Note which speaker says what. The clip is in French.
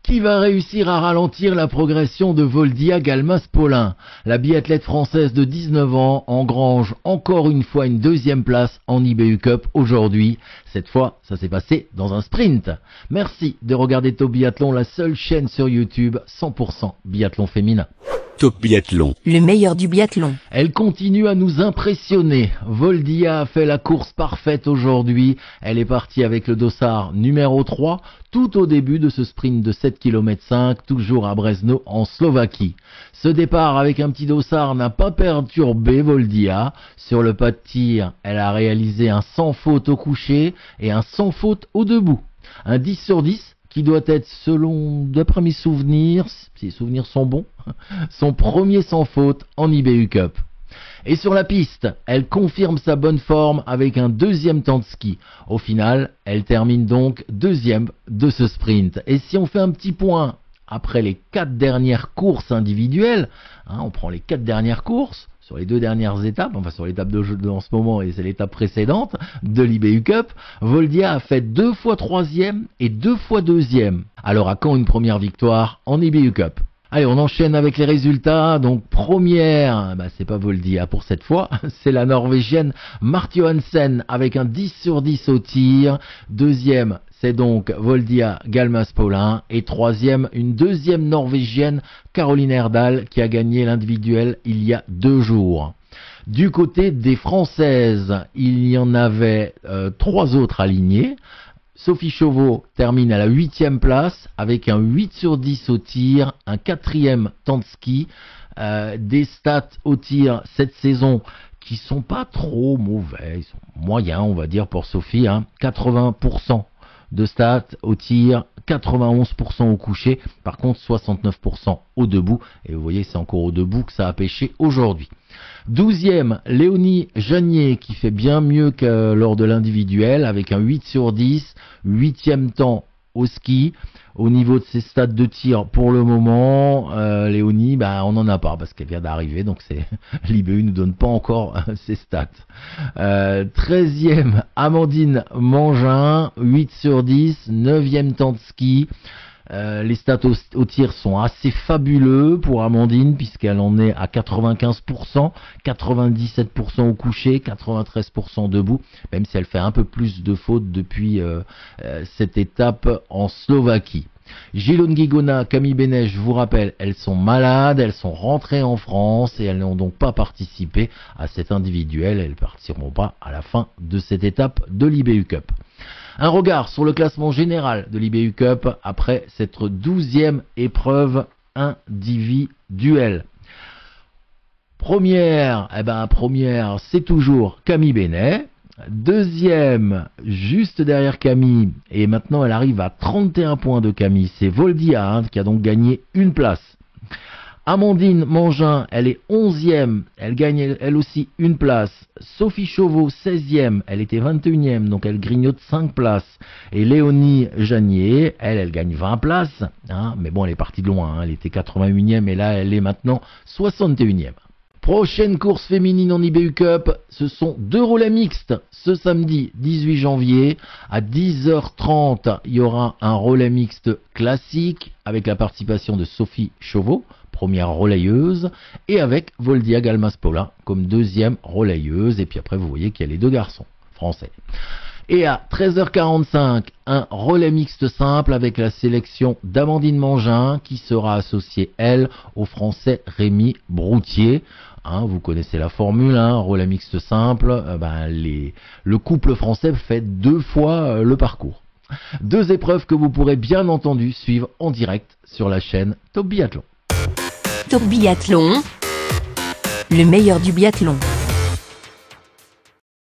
Speaker 1: Qui va réussir à ralentir la progression de Voldia Galmas-Paulin? La biathlète française de 19 ans engrange encore une fois une deuxième place en IBU Cup aujourd'hui. Cette fois, ça s'est passé dans un sprint. Merci de regarder Top Biathlon, la seule chaîne sur YouTube 100% biathlon féminin.
Speaker 2: Top Biathlon.
Speaker 3: Le meilleur du biathlon.
Speaker 1: Elle continue à nous impressionner. Voldia a fait la course parfaite aujourd'hui. Elle est partie avec le dossard numéro 3 tout au début de ce sprint de 7 km 5, toujours à Brezno en Slovaquie. Ce départ avec un petit dossard n'a pas perturbé Voldia. Sur le pas de tir, elle a réalisé un sans faute au coucher et un sans faute au debout. Un 10 sur 10 qui doit être, selon, d'après mes souvenirs, si les souvenirs sont bons, son premier sans faute en IBU Cup. Et sur la piste, elle confirme sa bonne forme avec un deuxième temps de ski. Au final, elle termine donc deuxième de ce sprint. Et si on fait un petit point après les 4 dernières courses individuelles, on prend les 4 dernières courses, sur les 2 dernières étapes, enfin sur l'étape de jeu en ce moment et c'est l'étape précédente de l'IBU Cup, Voldia a fait 2 fois 3e et 2 fois 2e. Alors à quand une première victoire en IBU Cup? Allez, on enchaîne avec les résultats. Donc première, c'est pas Voldia pour cette fois, c'est la Norvégienne Marte Johansen avec un 10 sur 10 au tir. Deuxième, c'est donc Voldia Galmas-Paulin. Et troisième, une deuxième Norvégienne, Caroline Herdal, qui a gagné l'individuel il y a 2 jours. Du côté des Françaises, il y en avait 3 autres alignées. Sophie Chauveau termine à la 8e place avec un 8 sur 10 au tir, un 4e temps de ski, des stats au tir cette saison qui sont pas trop mauvais, ils sont moyens on va dire pour Sophie, 80% de stats au tir, 91% au coucher, par contre 69% au debout, et vous voyez c'est encore au debout que ça a pêché aujourd'hui. 12e, Léonie Janier qui fait bien mieux que lors de l'individuel avec un 8 sur 10, 8e temps au ski. Au niveau de ses stats de tir pour le moment, Léonie, on n'en a pas parce qu'elle vient d'arriver, donc l'IBU ne donne pas encore ses stats. 13e, Amandine Mangin, 8 sur 10, 9e temps de ski. Les stats au tir sont assez fabuleux pour Amandine puisqu'elle en est à 95%, 97% au coucher, 93% debout, même si elle fait un peu plus de fautes depuis cette étape en Slovaquie. Gilone Guigona, Camille Benet, je vous rappelle, elles sont malades, elles sont rentrées en France et elles n'ont donc pas participé à cet individuel, elles ne partiront pas à la fin de cette étape de l'IBU Cup. Un regard sur le classement général de l'IBU Cup après cette 12e épreuve individuelle. Première, c'est toujours Camille Benet. Deuxième, juste derrière Camille, et maintenant elle arrive à 31 points de Camille, c'est Voldia qui a donc gagné une place. Amandine Mangin, elle est 11e, elle gagne elle aussi une place. Sophie Chauveau, 16e, elle était 21e, donc elle grignote 5 places. Et Léonie Janier, elle gagne 20 places, mais bon elle est partie de loin, elle était 81e et là elle est maintenant 61e. Prochaine course féminine en IBU Cup, ce sont 2 relais mixtes. Ce samedi 18 janvier à 10h30, il y aura un relais mixte classique avec la participation de Sophie Chauveau, première relayeuse, et avec Voldia Galmas-Paulin comme deuxième relayeuse. Et puis après, vous voyez qu'il y a les 2 garçons français. Et à 13h45, un relais mixte simple avec la sélection d'Amandine Mangin qui sera associée, elle, au français Rémi Broutier. Vous connaissez la formule, relais mixte simple, le couple français fait 2 fois le parcours. 2 épreuves que vous pourrez bien entendu suivre en direct sur la chaîne Top Biathlon.
Speaker 3: Top Biathlon, le meilleur du biathlon.